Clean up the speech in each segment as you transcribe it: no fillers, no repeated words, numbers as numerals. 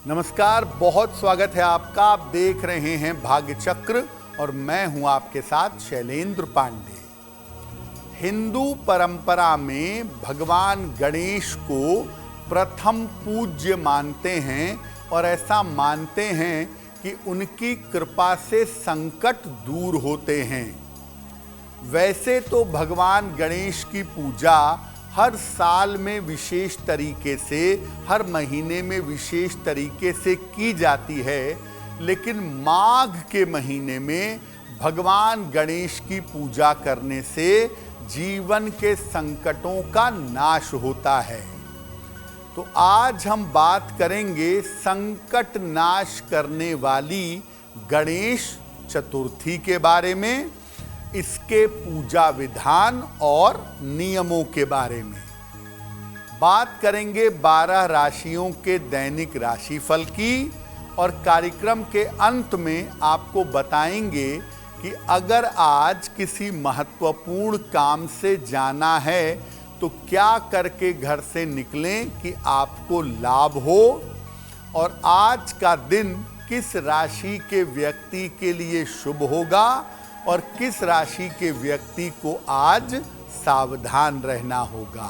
नमस्कार, बहुत स्वागत है आपका। आप देख रहे हैं भाग्य चक्र और मैं हूं आपके साथ शैलेंद्र पांडे। हिंदू परंपरा में भगवान गणेश को प्रथम पूज्य मानते हैं और ऐसा मानते हैं कि उनकी कृपा से संकट दूर होते हैं। वैसे तो भगवान गणेश की पूजा हर साल में विशेष तरीके से, हर महीने में विशेष तरीके से की जाती है, लेकिन माघ के महीने में भगवान गणेश की पूजा करने से जीवन के संकटों का नाश होता है। तो आज हम बात करेंगे संकट नाश करने वाली गणेश चतुर्थी के बारे में, इसके पूजा विधान और नियमों के बारे में। बात करेंगे 12 राशियों के दैनिक राशिफल की और कार्यक्रम के अंत में आपको बताएंगे कि अगर आज किसी महत्वपूर्ण काम से जाना है तो क्या करके घर से निकलें कि आपको लाभ हो, और आज का दिन किस राशि के व्यक्ति के लिए शुभ होगा और किस राशि के व्यक्ति को आज सावधान रहना होगा।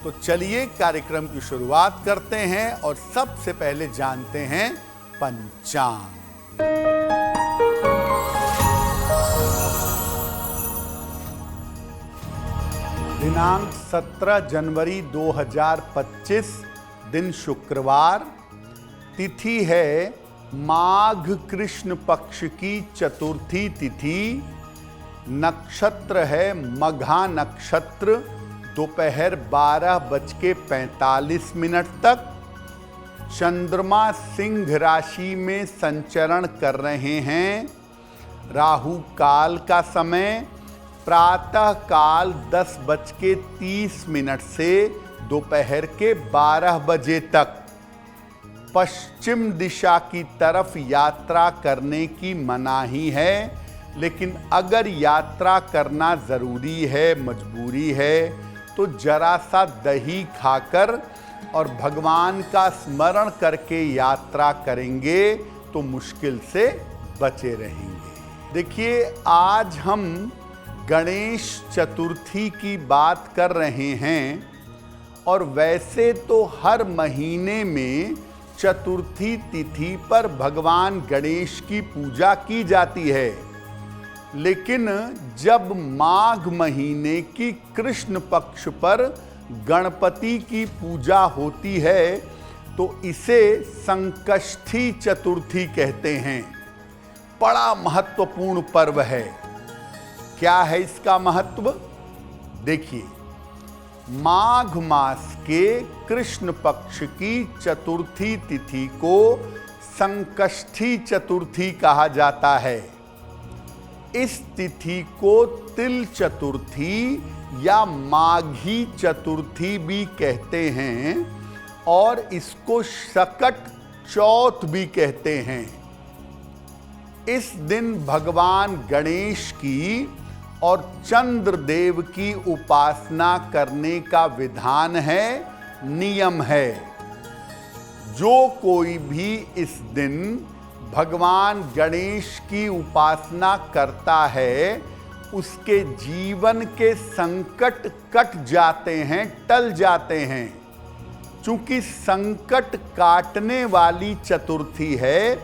तो चलिए कार्यक्रम की शुरुआत करते हैं और सबसे पहले जानते हैं पंचांग। दिनांक 17 जनवरी 2025, दिन शुक्रवार, तिथि है माघ कृष्ण पक्ष की चतुर्थी तिथि, नक्षत्र है मघा नक्षत्र, दोपहर 12:45 तक। चंद्रमा सिंह राशि में संचरण कर रहे हैं। राहु काल का समय प्रातः काल 10:30 से दोपहर के 12 बजे तक। पश्चिम दिशा की तरफ यात्रा करने की मनाही है, लेकिन अगर यात्रा करना ज़रूरी है, मजबूरी है, तो जरा सा दही खाकर और भगवान का स्मरण करके यात्रा करेंगे तो मुश्किल से बचे रहेंगे। देखिए, आज हम गणेश चतुर्थी की बात कर रहे हैं और वैसे तो हर महीने में चतुर्थी तिथि पर भगवान गणेश की पूजा की जाती है, लेकिन जब माघ महीने की कृष्ण पक्ष पर गणपति की पूजा होती है तो इसे संकष्टी चतुर्थी कहते हैं। बड़ा महत्वपूर्ण पर्व है। क्या है इसका महत्व? देखिए, माघ मास के कृष्ण पक्ष की चतुर्थी तिथि को संकष्टी चतुर्थी कहा जाता है। इस तिथि को तिल चतुर्थी या माघी चतुर्थी भी कहते हैं और इसको शकट चौथ भी कहते हैं। इस दिन भगवान गणेश की और चंद्रदेव की उपासना करने का विधान है, नियम है। जो कोई भी इस दिन भगवान गणेश की उपासना करता है उसके जीवन के संकट कट जाते हैं, टल जाते हैं। चूंकि संकट काटने वाली चतुर्थी है,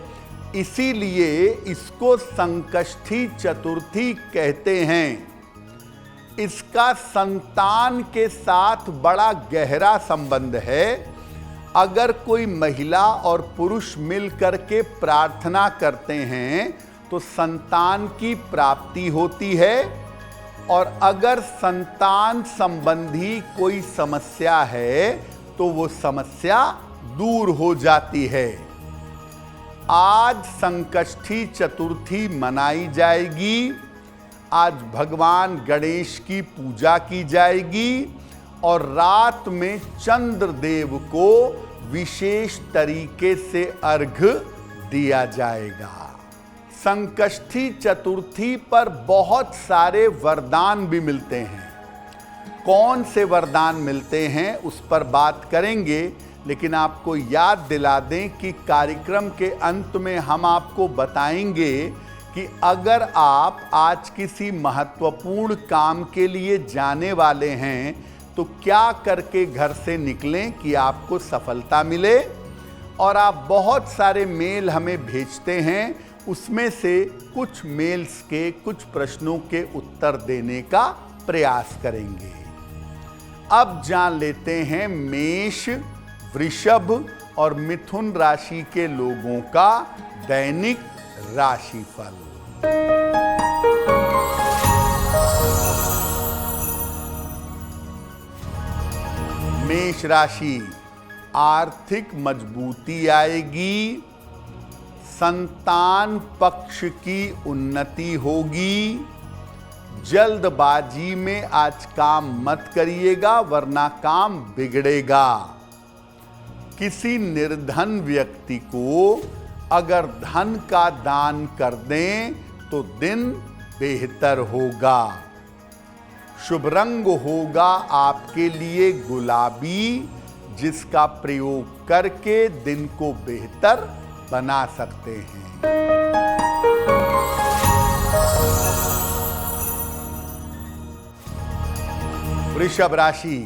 इसीलिए इसको संकष्टी चतुर्थी कहते हैं। इसका संतान के साथ बड़ा गहरा संबंध है। अगर कोई महिला और पुरुष मिलकर के प्रार्थना करते हैं तो संतान की प्राप्ति होती है, और अगर संतान संबंधी कोई समस्या है तो वो समस्या दूर हो जाती है। आज संकष्टी चतुर्थी मनाई जाएगी। आज भगवान गणेश की पूजा की जाएगी और रात में चंद्रदेव को विशेष तरीके से अर्घ्य दिया जाएगा। संकष्टी चतुर्थी पर बहुत सारे वरदान भी मिलते हैं। कौन से वरदान मिलते हैं उस पर बात करेंगे, लेकिन आपको याद दिला दें कि कार्यक्रम के अंत में हम आपको बताएंगे कि अगर आप आज किसी महत्वपूर्ण काम के लिए जाने वाले हैं तो क्या करके घर से निकलें कि आपको सफलता मिले। और आप बहुत सारे मेल हमें भेजते हैं, उसमें से कुछ मेल्स के कुछ प्रश्नों के उत्तर देने का प्रयास करेंगे। अब जान लेते हैं मेष, वृषभ और मिथुन राशि के लोगों का दैनिक राशिफल। मेष राशि, आर्थिक मजबूती आएगी, संतान पक्ष की उन्नति होगी। जल्दबाजी में आज काम मत करिएगा वरना काम बिगड़ेगा। किसी निर्धन व्यक्ति को अगर धन का दान कर दें तो दिन बेहतर होगा। शुभ रंग होगा आपके लिए गुलाबी, जिसका प्रयोग करके दिन को बेहतर बना सकते हैं। वृषभ राशि,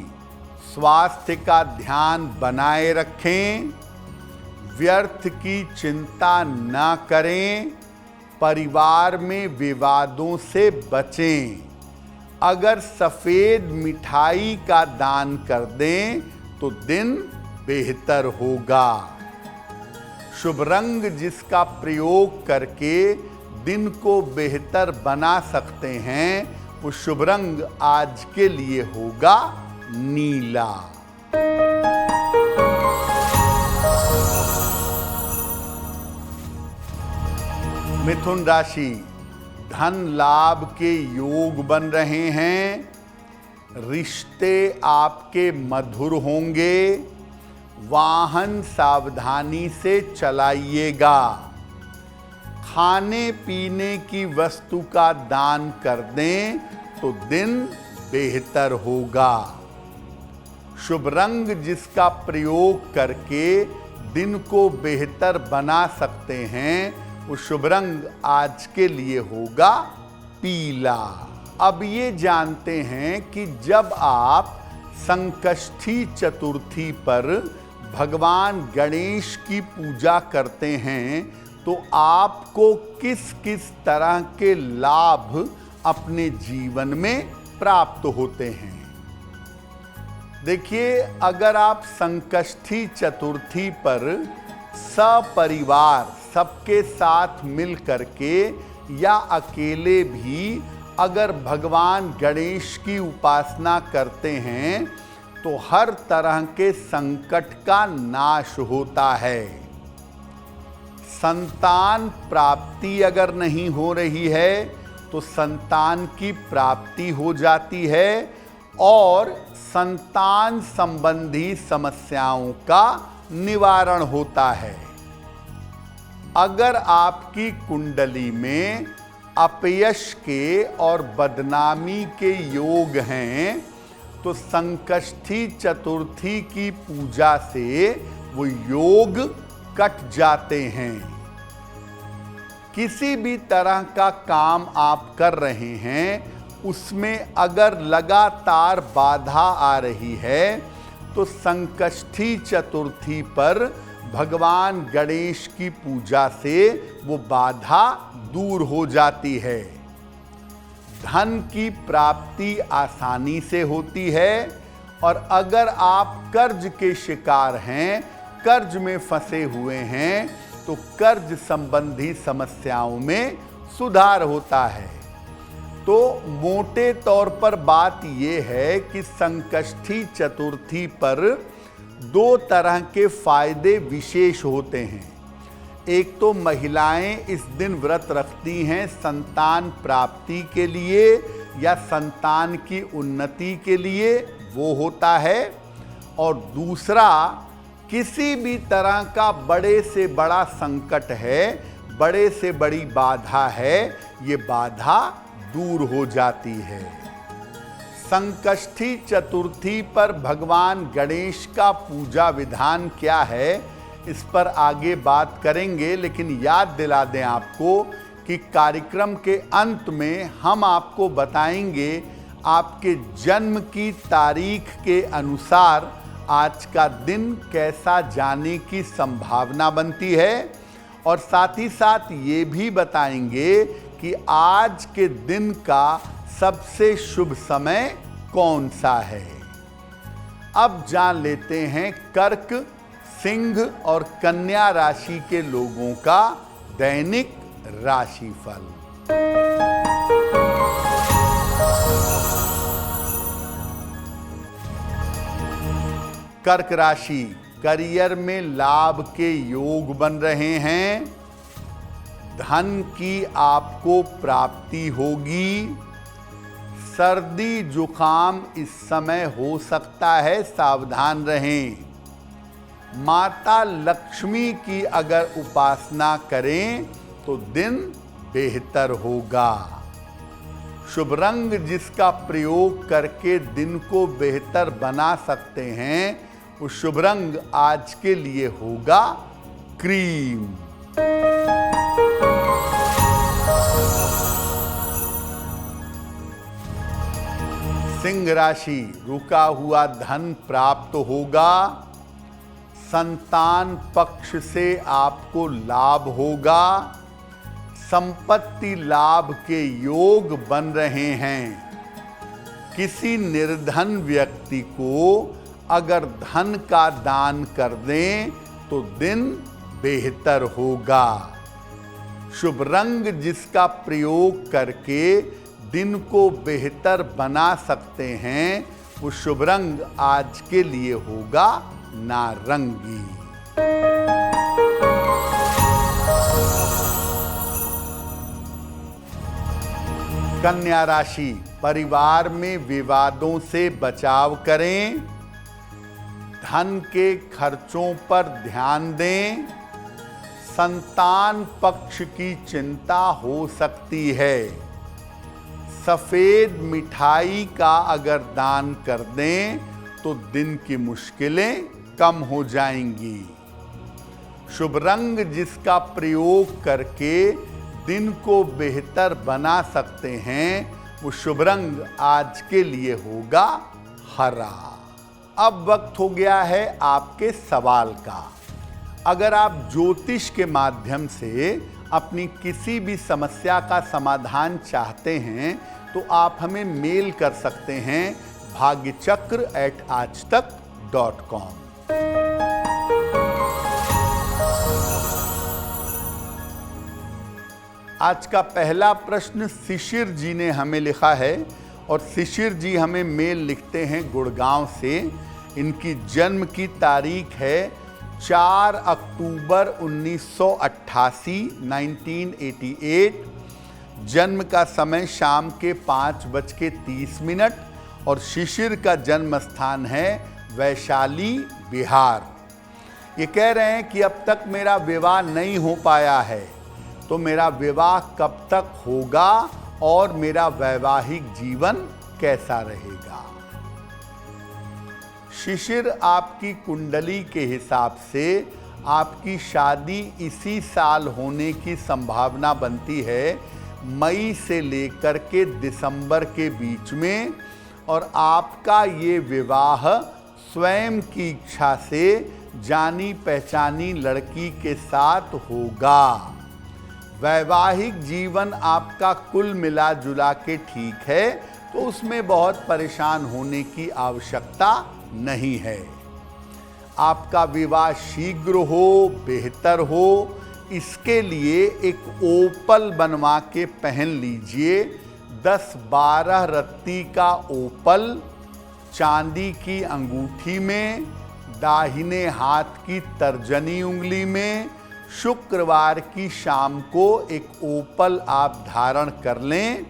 स्वास्थ्य का ध्यान बनाए रखें, व्यर्थ की चिंता न करें, परिवार में विवादों से बचें। अगर सफेद मिठाई का दान कर दें तो दिन बेहतर होगा। शुभ रंग जिसका प्रयोग करके दिन को बेहतर बना सकते हैं, वो शुभ रंग आज के लिए होगा नीला। मिथुन राशि, धन लाभ के योग बन रहे हैं, रिश्ते आपके मधुर होंगे, वाहन सावधानी से चलाइएगा। खाने पीने की वस्तु का दान कर दें तो दिन बेहतर होगा। शुभ रंग जिसका प्रयोग करके दिन को बेहतर बना सकते हैं, वो शुभ रंग आज के लिए होगा पीला। अब ये जानते हैं कि जब आप संकष्टी चतुर्थी पर भगवान गणेश की पूजा करते हैं तो आपको किस किस तरह के लाभ अपने जीवन में प्राप्त होते हैं। देखिए, अगर आप संकष्टी चतुर्थी पर सपरिवार सबके साथ मिल करके या अकेले भी अगर भगवान गणेश की उपासना करते हैं तो हर तरह के संकट का नाश होता है। संतान प्राप्ति अगर नहीं हो रही है तो संतान की प्राप्ति हो जाती है और संतान संबंधी समस्याओं का निवारण होता है। अगर आपकी कुंडली में अपयश के और बदनामी के योग हैं तो संकष्टी चतुर्थी की पूजा से वो योग कट जाते हैं। किसी भी तरह का काम आप कर रहे हैं उसमें अगर लगातार बाधा आ रही है तो संकष्टी चतुर्थी पर भगवान गणेश की पूजा से वो बाधा दूर हो जाती है। धन की प्राप्ति आसानी से होती है और अगर आप कर्ज के शिकार हैं, कर्ज में फंसे हुए हैं तो कर्ज संबंधी समस्याओं में सुधार होता है। तो मोटे तौर पर बात यह है कि संकष्टी चतुर्थी पर दो तरह के फायदे विशेष होते हैं। एक तो महिलाएं इस दिन व्रत रखती हैं संतान प्राप्ति के लिए या संतान की उन्नति के लिए, वो होता है। और दूसरा, किसी भी तरह का बड़े से बड़ा संकट है, बड़े से बड़ी बाधा है, ये बाधा दूर हो जाती है। संकष्टी चतुर्थी पर भगवान गणेश का पूजा विधान क्या है, इस पर आगे बात करेंगे। लेकिन याद दिला दें आपको कि कार्यक्रम के अंत में हम आपको बताएंगे आपके जन्म की तारीख के अनुसार आज का दिन कैसा जाने की संभावना बनती है, और साथ ही साथ ये भी बताएंगे कि आज के दिन का सबसे शुभ समय कौन सा है। अब जान लेते हैं कर्क, सिंह और कन्या राशि के लोगों का दैनिक राशिफल। कर्क राशि, करियर में लाभ के योग बन रहे हैं। धन की आपको प्राप्ति होगी। सर्दी जुकाम इस समय हो सकता है, सावधान रहें। माता लक्ष्मी की अगर उपासना करें तो दिन बेहतर होगा। शुभ रंग जिसका प्रयोग करके दिन को बेहतर बना सकते हैं, वो शुभ रंग आज के लिए होगा क्रीम। सिंह राशि, रुका हुआ धन प्राप्त होगा। संतान पक्ष से आपको लाभ होगा। संपत्ति लाभ के योग बन रहे हैं। किसी निर्धन व्यक्ति को अगर धन का दान कर दें तो दिन बेहतर होगा। शुभ रंग जिसका प्रयोग करके दिन को बेहतर बना सकते हैं, वो शुभ रंग आज के लिए होगा नारंगी। कन्या राशि, परिवार में विवादों से बचाव करें। धन के खर्चों पर ध्यान दें। संतान पक्ष की चिंता हो सकती है। सफेद मिठाई का अगर दान कर दें तो दिन की मुश्किलें कम हो जाएंगी। शुभ रंग जिसका प्रयोग करके दिन को बेहतर बना सकते हैं, वो शुभ रंग आज के लिए होगा हरा। अब वक्त हो गया है आपके सवाल का। अगर आप ज्योतिष के माध्यम से अपनी किसी भी समस्या का समाधान चाहते हैं तो आप हमें मेल कर सकते हैं bhagyachakra@aajtak.com। आज का पहला प्रश्न शिशिर जी ने हमें लिखा है, और शिशिर जी हमें मेल लिखते हैं गुड़गांव से। इनकी जन्म की तारीख है 4 अक्टूबर 1988, 1988। जन्म का समय शाम के 5:30, और शिशिर का जन्म स्थान है वैशाली, बिहार। ये कह रहे हैं कि अब तक मेरा विवाह नहीं हो पाया है, तो मेरा विवाह कब तक होगा और मेरा वैवाहिक जीवन कैसा रहेगा। शिशिर, आपकी कुंडली के हिसाब से आपकी शादी इसी साल होने की संभावना बनती है, मई से लेकर के दिसंबर के बीच में। और आपका ये विवाह स्वयं की इच्छा से जानी पहचानी लड़की के साथ होगा। वैवाहिक जीवन आपका कुल मिला जुला के ठीक है, तो उसमें बहुत परेशान होने की आवश्यकता नहीं है। आपका विवाह शीघ्र हो, बेहतर हो, इसके लिए एक ओपल बनवा के पहन लीजिए। 10-12 रत्ती का ओपल चांदी की अंगूठी में, दाहिने हाथ की तर्जनी उंगली में। शुक्रवार की शाम को एक ओपल आप धारण कर लें,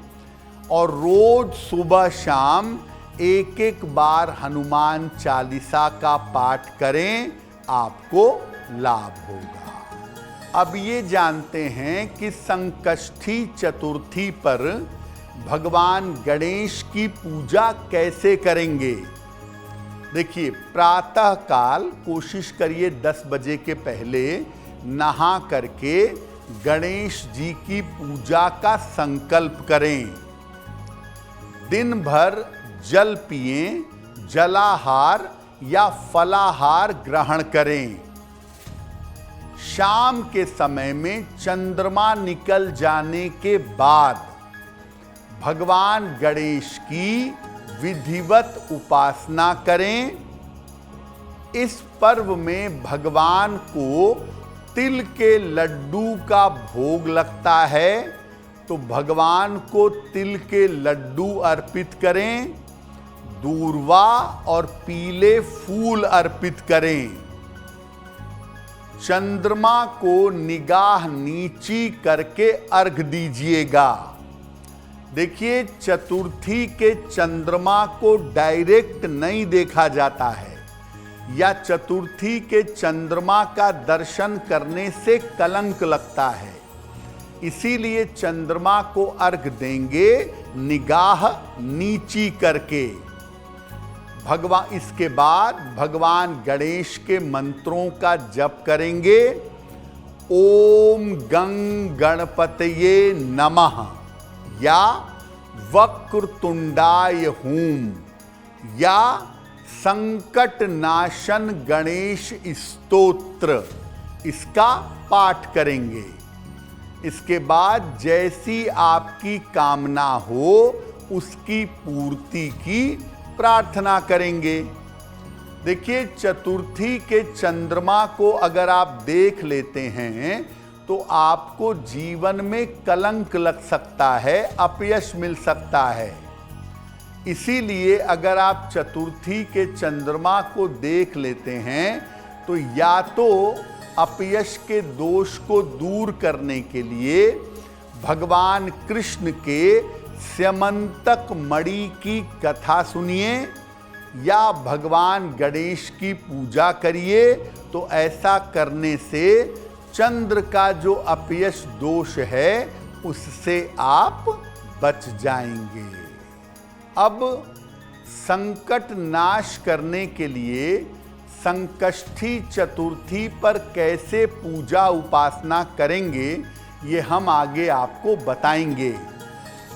और रोज सुबह शाम एक बार हनुमान चालीसा का पाठ करें, आपको लाभ होगा। अब ये जानते हैं कि संकष्टी चतुर्थी पर भगवान गणेश की पूजा कैसे करेंगे। देखिए, प्रातः काल कोशिश करिए 10 बजे के पहले नहा करके गणेश जी की पूजा का संकल्प करें। दिन भर जल पिएं, जलाहार या फलाहार ग्रहण करें। शाम के समय में चंद्रमा निकल जाने के बाद भगवान गणेश की विधिवत उपासना करें। इस पर्व में भगवान को तिल के लड्डू का भोग लगता है, तो भगवान को तिल के लड्डू अर्पित करें। दूर्वा और पीले फूल अर्पित करें। चंद्रमा को निगाह नीची करके अर्घ दीजिएगा। देखिए, चतुर्थी के चंद्रमा को डायरेक्ट नहीं देखा जाता है, या चतुर्थी के चंद्रमा का दर्शन करने से कलंक लगता है। इसीलिए चंद्रमा को अर्घ देंगे निगाह नीची करके। इसके बाद भगवान गणेश के मंत्रों का जप करेंगे। ओम गंग गणपतये नमः या वक्रतुंडाय हूम या संकट नाशन गणेश स्तोत्र, इसका पाठ करेंगे। इसके बाद जैसी आपकी कामना हो उसकी पूर्ति की प्रार्थना करेंगे। देखिए, चतुर्थी के चंद्रमा को अगर आप देख लेते हैं तो आपको जीवन में कलंक लग सकता है, अपयश मिल सकता है। इसीलिए अगर आप चतुर्थी के चंद्रमा को देख लेते हैं तो या तो अपयश के दोष को दूर करने के लिए भगवान कृष्ण के स्यमंतक मणि की कथा सुनिए या भगवान गणेश की पूजा करिए। तो ऐसा करने से चंद्र का जो अपयश दोष है उससे आप बच जाएंगे। अब संकट नाश करने के लिए संकष्टी चतुर्थी पर कैसे पूजा उपासना करेंगे ये हम आगे आपको बताएंगे।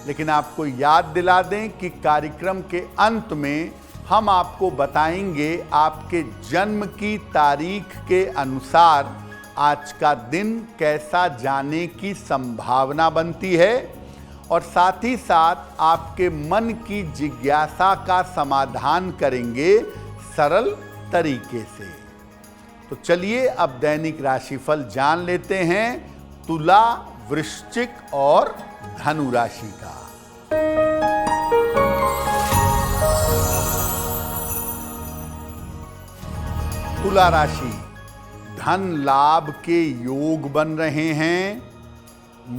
लेकिन आपको याद दिला दें कि कार्यक्रम के अंत में हम आपको बताएंगे आपके जन्म की तारीख के अनुसार आज का दिन कैसा जाने की संभावना बनती है, और साथ ही साथ आपके मन की जिज्ञासा का समाधान करेंगे सरल तरीके से। तो चलिए अब दैनिक राशिफल जान लेते हैं तुला, वृश्चिक और धनु राशि का। तुला राशि, धन लाभ के योग बन रहे हैं।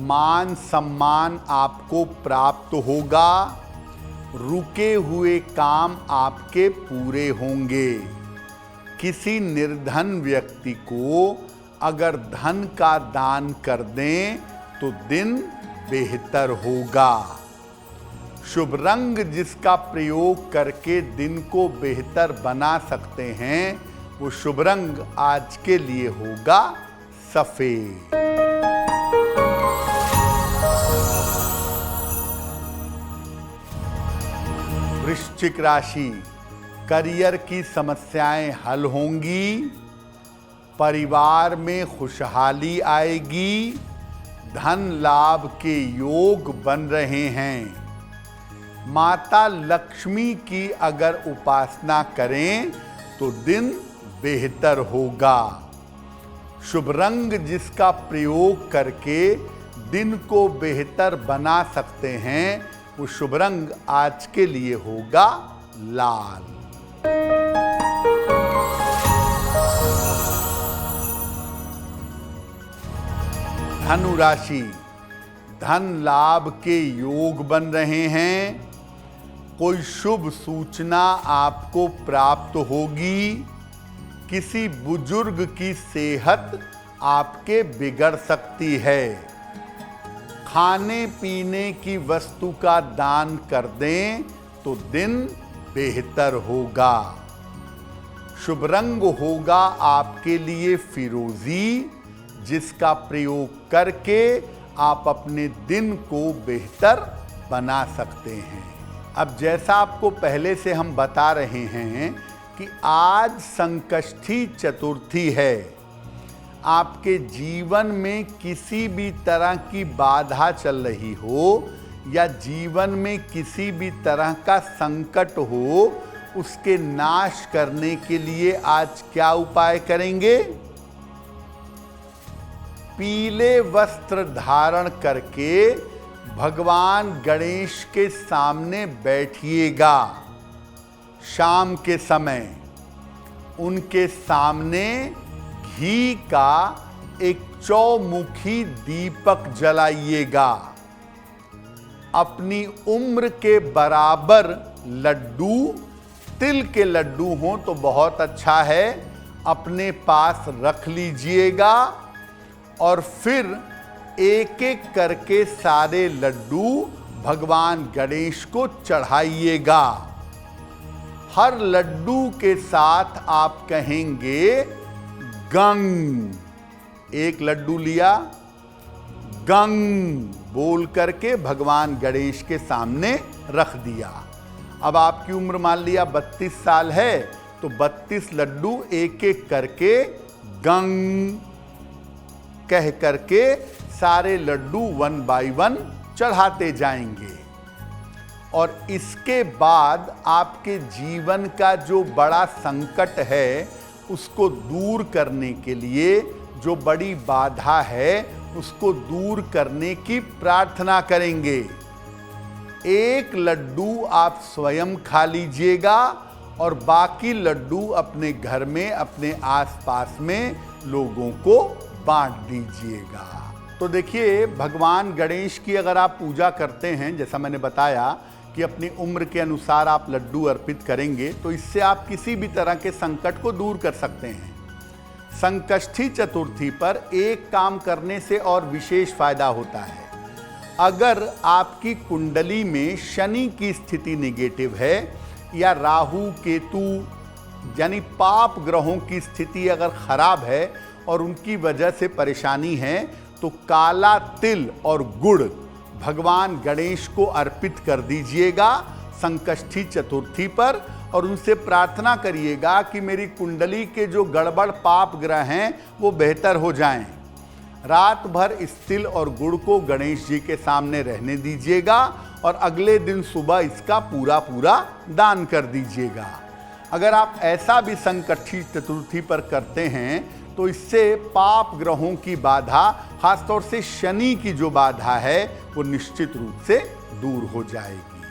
मान सम्मान आपको प्राप्त होगा। रुके हुए काम आपके पूरे होंगे। किसी निर्धन व्यक्ति को अगर धन का दान कर दें तो दिन बेहतर होगा। शुभ रंग जिसका प्रयोग करके दिन को बेहतर बना सकते हैं वो शुभ रंग आज के लिए होगा सफेद। वृश्चिक राशि, करियर की समस्याएं हल होंगी। परिवार में खुशहाली आएगी। धन लाभ के योग बन रहे हैं। माता लक्ष्मी की अगर उपासना करें तो दिन बेहतर होगा। शुभ रंग जिसका प्रयोग करके दिन को बेहतर बना सकते हैं वो शुभ रंग आज के लिए होगा लाल। धनु राशि, धन लाभ के योग बन रहे हैं। कोई शुभ सूचना आपको प्राप्त होगी। किसी बुजुर्ग की सेहत आपके बिगड़ सकती है। खाने पीने की वस्तु का दान कर दें तो दिन बेहतर होगा। शुभ रंग होगा आपके लिए फिरोजी, जिसका प्रयोग करके आप अपने दिन को बेहतर बना सकते हैं। अब जैसा आपको पहले से हम बता रहे हैं कि आज संकष्टी चतुर्थी है। आपके जीवन में किसी भी तरह की बाधा चल रही हो या जीवन में किसी भी तरह का संकट हो, उसके नाश करने के लिए आज क्या उपाय करेंगे? पीले वस्त्र धारण करके भगवान गणेश के सामने बैठिएगा। शाम के समय उनके सामने घी का एक चौमुखी दीपक जलाइएगा। अपनी उम्र के बराबर लड्डू, तिल के लड्डू हों तो बहुत अच्छा है, अपने पास रख लीजिएगा और फिर एक एक करके सारे लड्डू भगवान गणेश को चढ़ाइएगा। हर लड्डू के साथ आप कहेंगे गंग। एक लड्डू लिया, गंग बोल करके भगवान गणेश के सामने रख दिया। अब आपकी उम्र मान लिया 32 साल है तो 32 लड्डू एक एक करके गंग कह करके सारे लड्डू 1 बाय 1 चढ़ाते जाएंगे। और इसके बाद आपके जीवन का जो बड़ा संकट है उसको दूर करने के लिए, जो बड़ी बाधा है उसको दूर करने की प्रार्थना करेंगे। एक लड्डू आप स्वयं खा लीजिएगा और बाकी लड्डू अपने घर में, अपने आसपास में लोगों को बांट दीजिएगा। तो देखिए, भगवान गणेश की अगर आप पूजा करते हैं, जैसा मैंने बताया कि अपनी उम्र के अनुसार आप लड्डू अर्पित करेंगे, तो इससे आप किसी भी तरह के संकट को दूर कर सकते हैं। संकष्टी चतुर्थी पर एक काम करने से और विशेष फायदा होता है। अगर आपकी कुंडली में शनि की स्थिति नेगेटिव है या राहु केतु यानी पाप ग्रहों की स्थिति अगर खराब है और उनकी वजह से परेशानी है, तो काला तिल और गुड़ भगवान गणेश को अर्पित कर दीजिएगा संकष्टी चतुर्थी पर और उनसे प्रार्थना करिएगा कि मेरी कुंडली के जो गड़बड़ पाप ग्रह हैं वो बेहतर हो जाएं। रात भर इस तिल और गुड़ को गणेश जी के सामने रहने दीजिएगा और अगले दिन सुबह इसका पूरा दान कर दीजिएगा। अगर आप ऐसा भी संकष्टी चतुर्थी पर करते हैं तो इससे पाप ग्रहों की बाधा, खासतौर से शनि की जो बाधा है, वो निश्चित रूप से दूर हो जाएगी।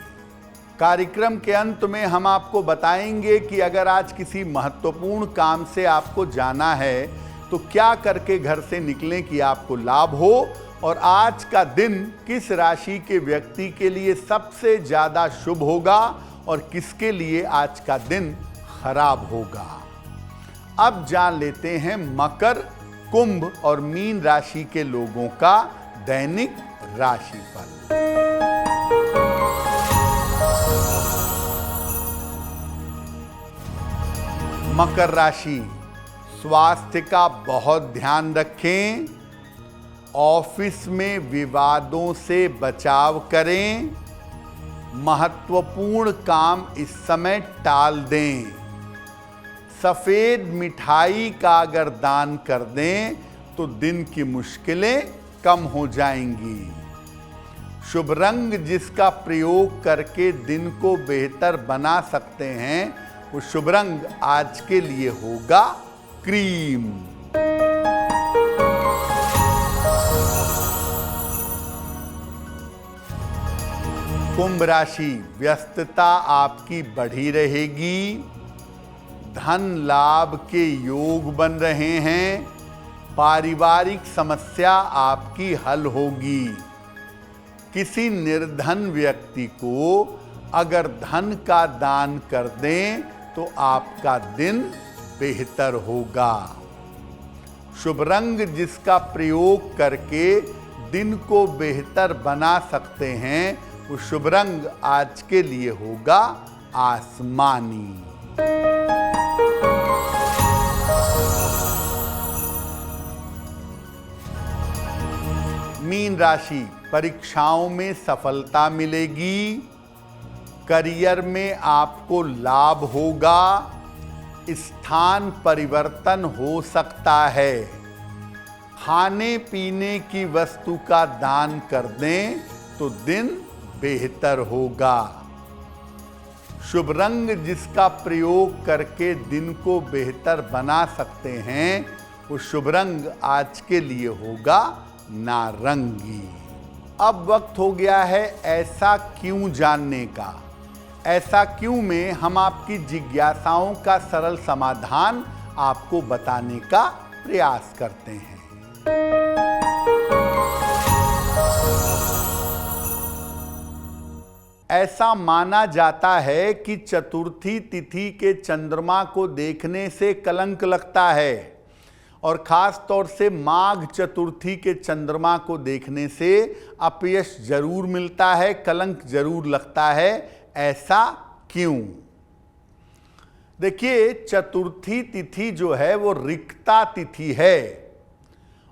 कार्यक्रम के अंत में हम आपको बताएंगे कि अगर आज किसी महत्वपूर्ण काम से आपको जाना है तो क्या करके घर से निकलें कि आपको लाभ हो, और आज का दिन किस राशि के व्यक्ति के लिए सबसे ज़्यादा शुभ होगा और किसके लिए आज का दिन खराब होगा। अब जान लेते हैं मकर, कुंभ और मीन राशि के लोगों का दैनिक राशिफल। मकर राशि, स्वास्थ्य का बहुत ध्यान रखें। ऑफिस में विवादों से बचाव करें। महत्वपूर्ण काम इस समय टाल दें। सफ़ेद मिठाई का अगर दान कर दें तो दिन की मुश्किलें कम हो जाएंगी। शुभ रंग जिसका प्रयोग करके दिन को बेहतर बना सकते हैं, वो शुभ रंग आज के लिए होगा क्रीम। कुंभ राशि, व्यस्तता आपकी बढ़ी रहेगी। धन लाभ के योग बन रहे हैं। पारिवारिक समस्या आपकी हल होगी। किसी निर्धन व्यक्ति को अगर धन का दान कर दें तो आपका दिन बेहतर होगा। शुभ रंग जिसका प्रयोग करके दिन को बेहतर बना सकते हैं, वो शुभ रंग आज के लिए होगा आसमानी। मीन राशि, परीक्षाओं में सफलता मिलेगी, करियर में आपको लाभ होगा, स्थान परिवर्तन हो सकता है, खाने पीने की वस्तु का दान कर दें तो दिन बेहतर होगा। शुभ रंग जिसका प्रयोग करके दिन को बेहतर बना सकते हैं, वो शुभ रंग आज के लिए होगा नारंगी। अब वक्त हो गया है ऐसा क्यों जानने का। ऐसा क्यों में हम आपकी जिज्ञासाओं का सरल समाधान आपको बताने का प्रयास करते हैं। ऐसा माना जाता है कि चतुर्थी तिथि के चंद्रमा को देखने से कलंक लगता है, और खास तौर से माघ चतुर्थी के चंद्रमा को देखने से अपयश जरूर मिलता है, कलंक जरूर लगता है। ऐसा क्यों? देखिए, चतुर्थी तिथि जो है वो रिक्ता तिथि है,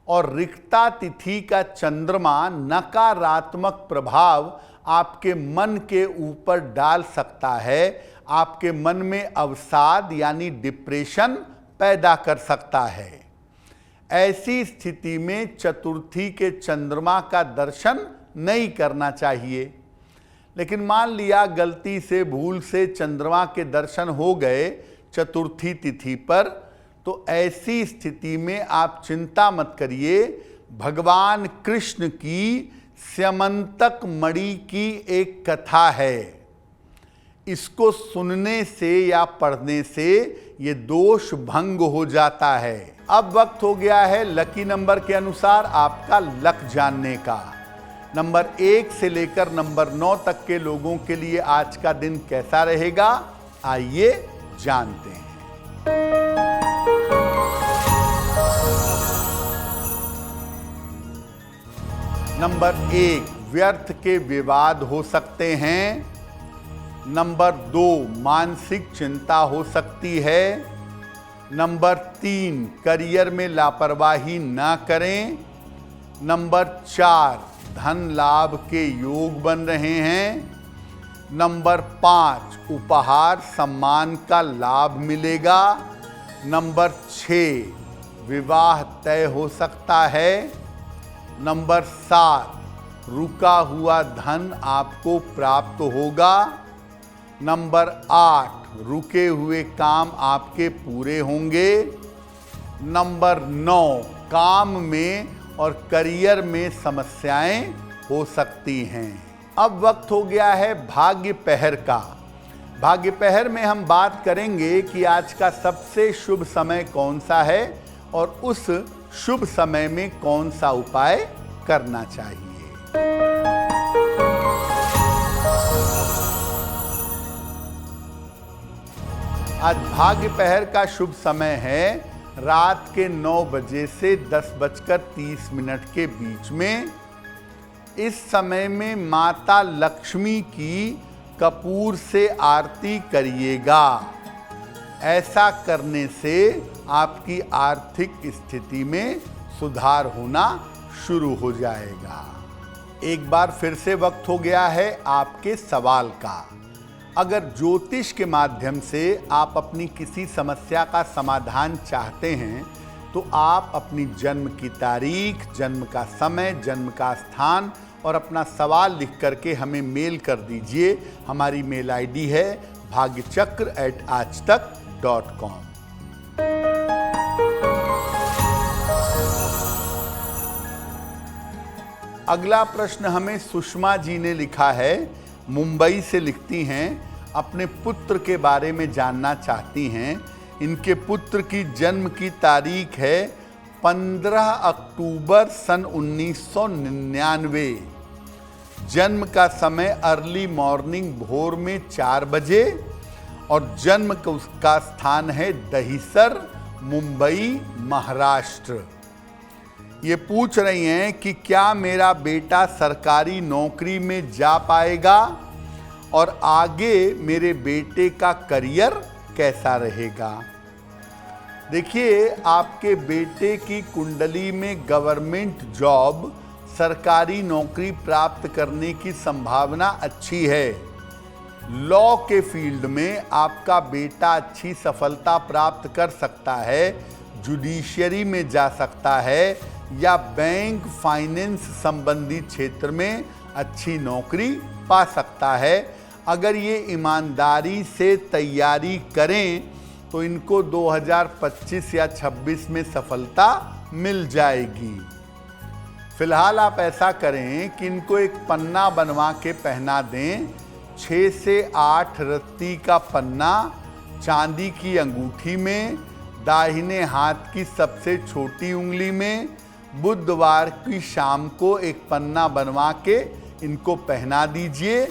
और रिक्ता तिथि का चंद्रमा नकारात्मक प्रभाव आपके मन के ऊपर डाल सकता है, आपके मन में अवसाद यानी डिप्रेशन पैदा कर सकता है। ऐसी स्थिति में चतुर्थी के चंद्रमा का दर्शन नहीं करना चाहिए। लेकिन मान लिया गलती से भूल से चंद्रमा के दर्शन हो गए चतुर्थी तिथि पर, तो ऐसी स्थिति में आप चिंता मत करिए। भगवान कृष्ण की स्यमंतक मणि की एक कथा है, इसको सुनने से या पढ़ने से ये दोष भंग हो जाता है। अब वक्त हो गया है लकी नंबर के अनुसार आपका लक जानने का। नंबर 1 से लेकर नंबर 9 तक के लोगों के लिए आज का दिन कैसा रहेगा, आइए जानते हैं। नंबर 1, व्यर्थ के विवाद हो सकते हैं। नंबर 2, मानसिक चिंता हो सकती है। नंबर 3, करियर में लापरवाही ना करें। नंबर 4, धन लाभ के योग बन रहे हैं। नंबर 5, उपहार सम्मान का लाभ मिलेगा। नंबर 6, विवाह तय हो सकता है। नंबर 7, रुका हुआ धन आपको प्राप्त होगा। नंबर 8, रुके हुए काम आपके पूरे होंगे। नंबर 9, काम में और करियर में समस्याएं हो सकती हैं। अब वक्त हो गया है भाग्य पहर का। भाग्य पहर में हम बात करेंगे कि आज का सबसे शुभ समय कौन सा है और उस शुभ समय में कौन सा उपाय करना चाहिए। आज भाग्य पहर का शुभ समय है रात के 9 बजे से 10:30 के बीच में। इस समय में माता लक्ष्मी की कपूर से आरती करिएगा। ऐसा करने से आपकी आर्थिक स्थिति में सुधार होना शुरू हो जाएगा। एक बार फिर से वक्त हो गया है आपके सवाल का। अगर ज्योतिष के माध्यम से आप अपनी किसी समस्या का समाधान चाहते हैं तो आप अपनी जन्म की तारीख, जन्म का समय, जन्म का स्थान और अपना सवाल लिख करके हमें मेल कर दीजिए। हमारी मेल आईडी है bhagyachakra@aajtak.com। अगला प्रश्न हमें सुषमा जी ने लिखा है, मुंबई से लिखती हैं, अपने पुत्र के बारे में जानना चाहती हैं। इनके पुत्र की जन्म की तारीख है 15 अक्टूबर सन 1999। जन्म का समय अर्ली मॉर्निंग भोर में 4 बजे और जन्म का स्थान है दहिसर, मुंबई, महाराष्ट्र। ये पूछ रही हैं कि क्या मेरा बेटा सरकारी नौकरी में जा पाएगा और आगे मेरे बेटे का करियर कैसा रहेगा। देखिए, आपके बेटे की कुंडली में गवर्नमेंट जॉब, सरकारी नौकरी प्राप्त करने की संभावना अच्छी है। लॉ के फील्ड में आपका बेटा अच्छी सफलता प्राप्त कर सकता है, जुडिशियरी में जा सकता है या बैंक फाइनेंस संबंधी क्षेत्र में अच्छी नौकरी पा सकता है। अगर ये ईमानदारी से तैयारी करें तो इनको 2025 या 26 में सफलता मिल जाएगी। फिलहाल आप ऐसा करें कि इनको एक पन्ना बनवा के पहना दें। 6 से 8 रत्ती का पन्ना चांदी की अंगूठी में, दाहिने हाथ की सबसे छोटी उंगली में, बुधवार की शाम को एक पन्ना बनवा के इनको पहना दीजिए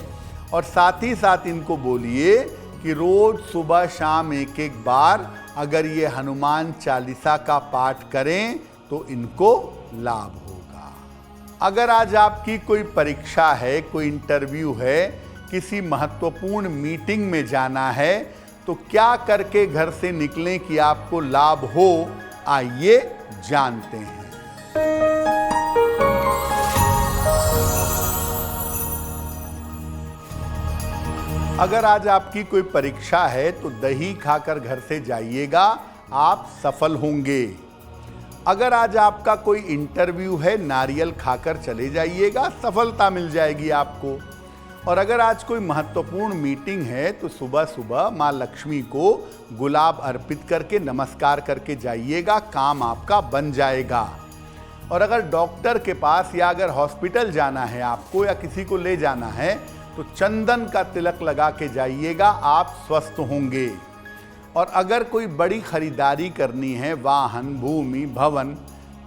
और साथ ही साथ इनको बोलिए कि रोज सुबह शाम एक एक बार अगर ये हनुमान चालीसा का पाठ करें तो इनको लाभ होगा। अगर आज आपकी कोई परीक्षा है, कोई इंटरव्यू है, किसी महत्वपूर्ण मीटिंग में जाना है, तो क्या करके घर से निकलें कि आपको लाभ हो, आइए जानते हैं। अगर आज आपकी कोई परीक्षा है तो दही खाकर घर से जाइएगा, आप सफल होंगे। अगर आज आपका कोई इंटरव्यू है, नारियल खाकर चले जाइएगा, सफलता मिल जाएगी आपको। और अगर आज कोई महत्वपूर्ण मीटिंग है तो सुबह सुबह माँ लक्ष्मी को गुलाब अर्पित करके नमस्कार करके जाइएगा, काम आपका बन जाएगा। और अगर डॉक्टर के पास या अगर हॉस्पिटल जाना है आपको या किसी को ले जाना है तो चंदन का तिलक लगा के जाइएगा, आप स्वस्थ होंगे। और अगर कोई बड़ी खरीदारी करनी है, वाहन, भूमि, भवन,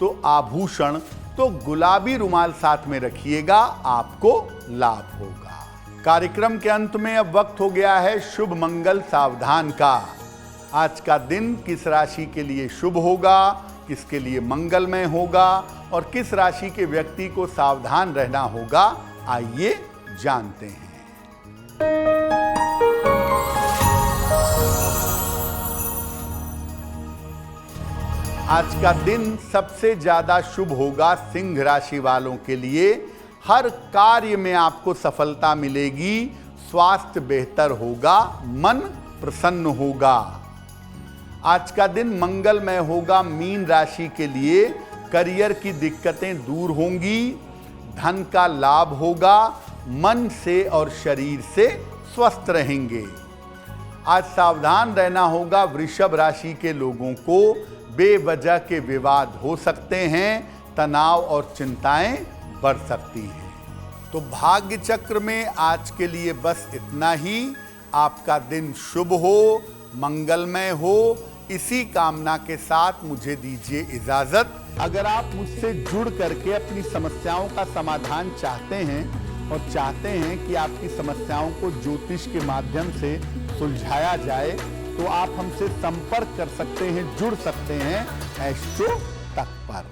तो आभूषण, तो गुलाबी रुमाल साथ में रखिएगा, आपको लाभ होगा। कार्यक्रम के अंत में अब वक्त हो गया है शुभ मंगल सावधान का। आज का दिन किस राशि के लिए शुभ होगा, किसके लिए मंगलमय होगा और किस राशि के व्यक्ति को सावधान रहना होगा, आइए जानते हैं। आज का दिन सबसे ज्यादा शुभ होगा सिंह राशि वालों के लिए। हर कार्य में आपको सफलता मिलेगी, स्वास्थ्य बेहतर होगा, मन प्रसन्न होगा। आज का दिन मंगलमय होगा मीन राशि के लिए। करियर की दिक्कतें दूर होंगी, धन का लाभ होगा, मन से और शरीर से स्वस्थ रहेंगे। आज सावधान रहना होगा वृषभ राशि के लोगों को। बेवजह के विवाद हो सकते हैं, तनाव और चिंताएं बढ़ सकती हैं। तो भाग्य चक्र में आज के लिए बस इतना ही। आपका दिन शुभ हो, मंगलमय हो, इसी कामना के साथ मुझे दीजिए इजाजत। अगर आप मुझसे जुड़ करके अपनी समस्याओं का समाधान चाहते हैं और चाहते हैं कि आपकी समस्याओं को ज्योतिष के माध्यम से सुलझाया जाए, तो आप हमसे संपर्क कर सकते हैं, जुड़ सकते हैं एस्ट्रो तक पर।